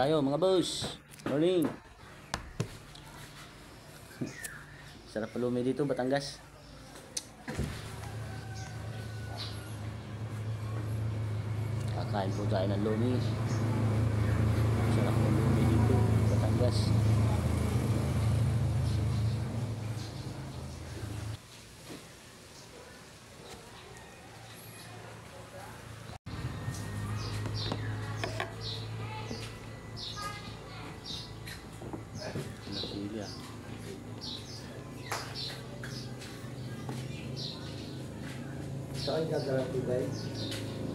tayo mga boss. Morning. Sarap palumi dito, Batangas. Kakain po tayo ng lumi. Sarap palumi dito, Batangas. Saan ka galang tibay?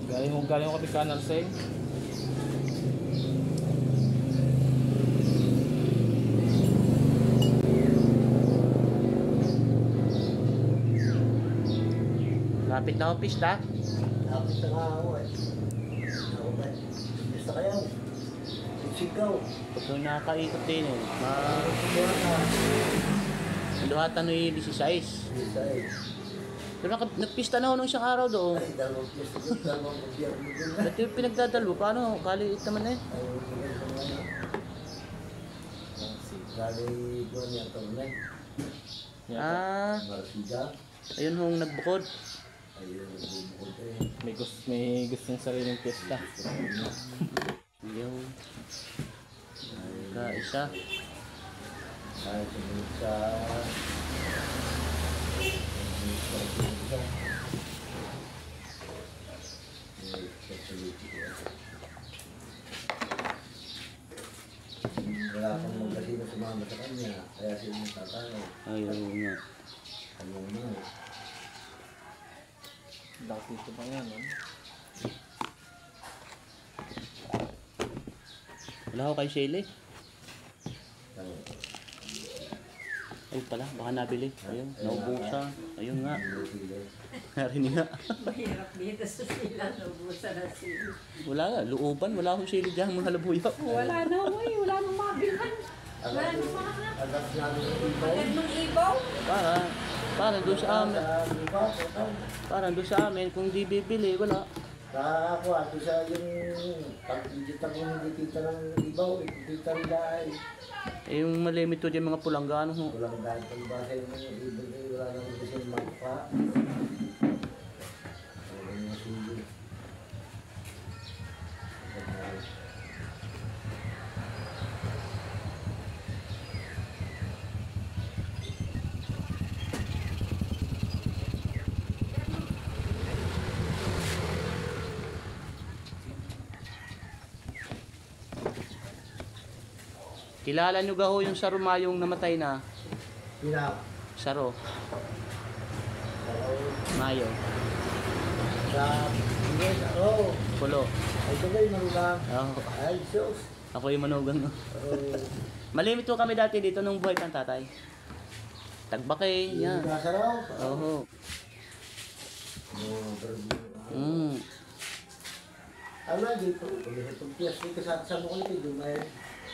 Galing ko kami Canal Seng. Lapit na ako pista. Lapit na nga ako eh. Ako ba? Basta kayo. Sigaw. Pag nakakaikot din eh. Luhatan no yung 16. Basta eh. Pero nagpista na ako nung isang araw doon. Ay, dalawang piyesta doon, dalawang gobyerno doon na. Ba't yung pinagdadalo? Paano? Kaliit naman eh. Ay, maganda naman na. Kali doon yung tornay. Ah, Marasida. ayun hong nagbukod. Ayun, nagbubukod eh. May gusto ng sariling pista. Yung isa. Ay, sumunod sa... Wala akong magkasino sumama sa kanya, kaya sila nagtatanong. Ayun nga. Ano mo? Dati ito pa yan, no? Wala ako kay Shelly. Ay pala, baka nabili. Ayun, naubusan. Ayun nga. Narinig nga. Mahirap dito sa sila, naubusan na sila. Wala nga, looban. Wala akong Shelly dyan, mga labuyo. Wala na, wala nang mabilhan. Wala nang mahanap. Alas namin yung ibaw. Agad ng ibaw. Parang doon sa amin. Parang doon sa amin, kung di bibili, wala. Ako, ato sa yung pag-digit ako hindi kita ng ibaw, ikita nila ay Eh, yung malimit to dyan mga pulanggano. walang dahil pagbasa yung ibig ay wala nang gusto yung magpa. Wala yung sulit. Kilala nyo gaho yung Saro Mayong namatay na? Pinap. Saro. Mayo. Sa Ingles, ako. Pulo. Ay, ito ba yung manugang? Oh, Ay, sus. ako yung manugang. No? Malimit po kami dati dito nung buhay kang tatay. Tagbakay, yan. Kasaraw. Oo. Ano dito? Pag piyas dito sa bukol ito, may...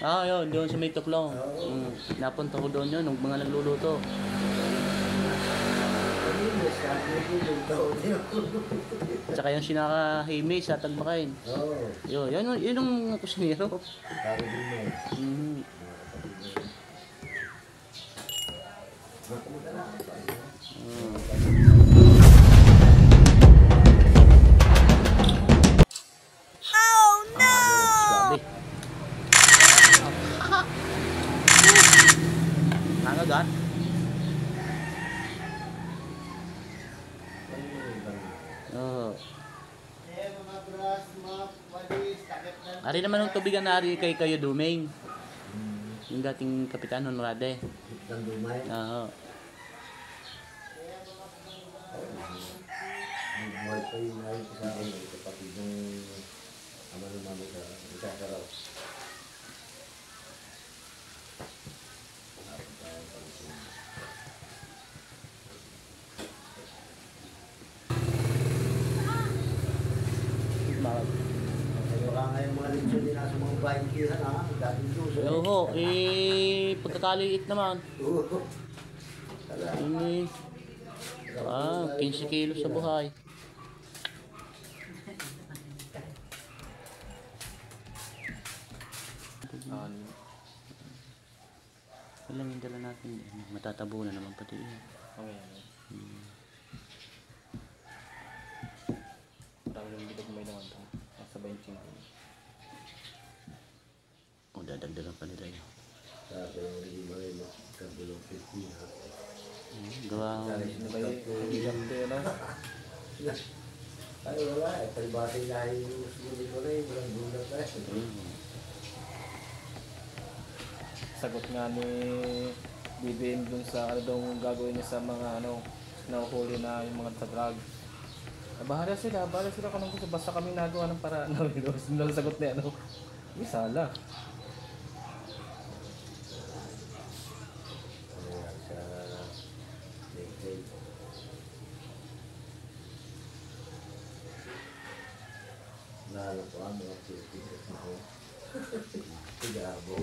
Ah, yun, doon sa may tuklong. Napunta ko doon yun, nung mga nagluluto. Tsaka yung sinakahime sa Tagbakain. Yun yung kusinero. Nangagat. Oh. Ari naman yung tubigan na ari kay kayo Dumeng. Yung dating Kapitan Honrade. Kapitan Dumay? Oo. Buhay pa yung ngayon sa akin, kapatid ng ama ng mami sa Isasaraw. Wala nga yung mga lechon din nasa mga bahay kira na, dating luso. Oo, pagkakaliit naman. Oo. 15 kilos sa buhay. Kanin. Walang yung dala natin. Matatabo na naman pati yun. Okay. Marami yung bilog may naman ito. Nasa 25. O, dadagdagan pa nila yun. Sabi yung hindi mo rin kabulong 15 ha. Gawa ko. Ano ba yung higante, ano? Ay wala eh, palibasay na yung sulit ko rin, walang gulat na eh. Sagot nga ni BBM dun sa ano daw gagawin niya sa mga ano nahuhuli na yung mga sa drug. Bahala sila kung anong gusto. Basta kami nagawa ng paraan. Sino ang sagot niya, ano? May sala. Ayan, sa LinkedIn. Nahanap ko ang mga Pilipinas na ako. Tigabo.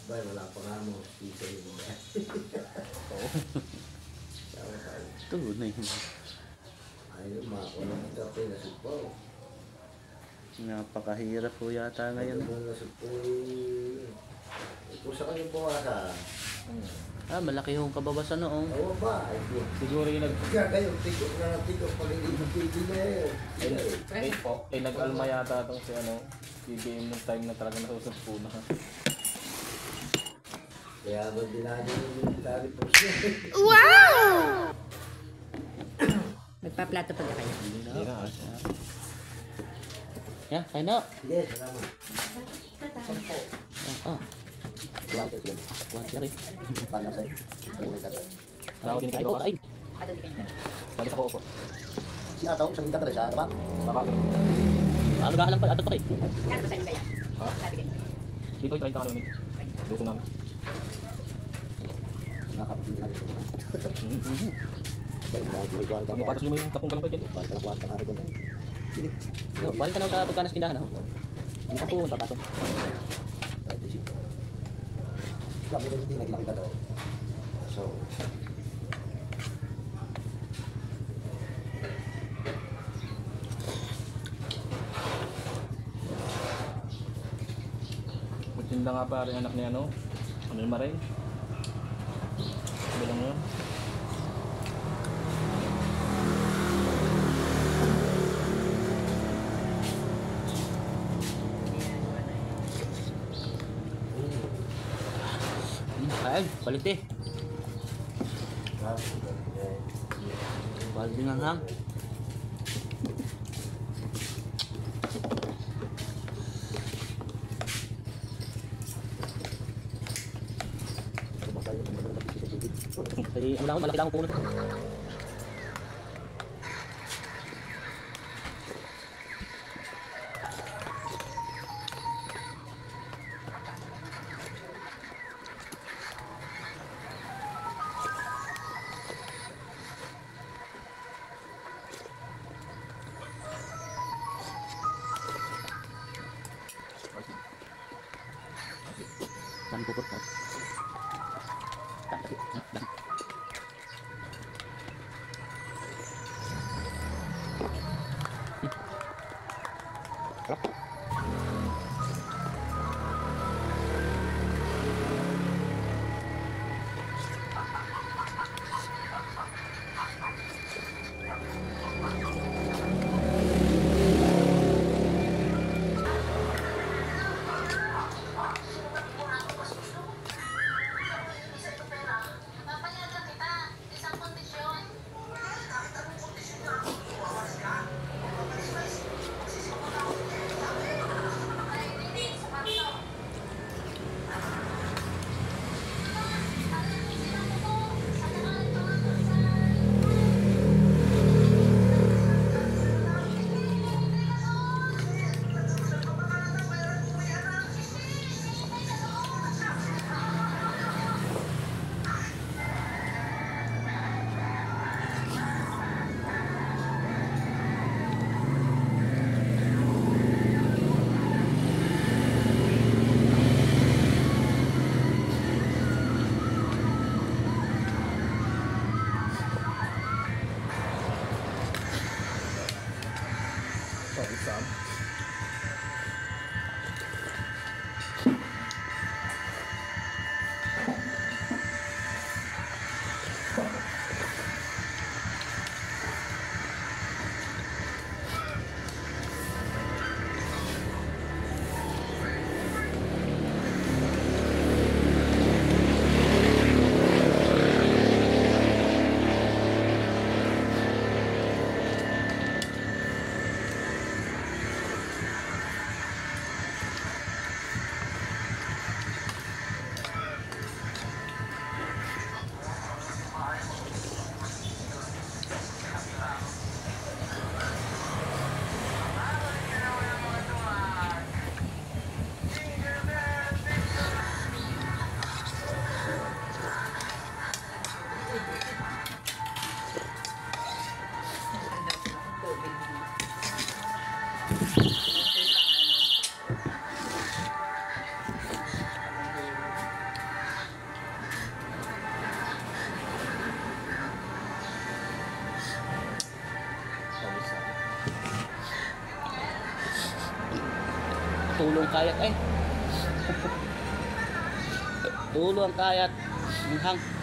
Bay, wala pa nga mo. Pisa yung mga. Oo. Tama tayo. Ito na yun. Ayun, makakulang ng kape na supo. Napakahirap po yata ngayon. Ayun, na supo eh. Ito sa kanyang buwasa. Ah, malaki yung kababasan noong. Oo ba? Ay, Siguro yung kaya kayo, tikok na tikok pag hindi mapili na eh. nag-alma yata itong si ano BBM nung time na talaga nasusap po na. Kaya ba dinadyo yung military force niya? Magpaplato pag kayo. Hindi na. Hindi na. Yeah, kain na. Sige, salamat. Oh. Kuha siya rin. Paano sa'yo? Tawag din kayo Ay, Balik ako upo. Si Ataw, sa minta ka na siya, diba? Baba. ano gahalang pa? Atot pa kayo. Ha? Dito yung 30 kami. Luto namin. Nakapagpili na ito. Kami patas mo yung tapong kalong pa dyan. Balik ka na sa pagkanas tindahan. Hindi ka po, papasok. Kami rin hindi naglang ka daw. So, Magtinda nga pare anak niya ano? Ano yung maray? Bilang mo yun? Ay, balik deh. Balik dengan hang. Jadi ulang malaki lang puno. Dan puput kan. Tulong kayat ay. Tulong kayat. Hang.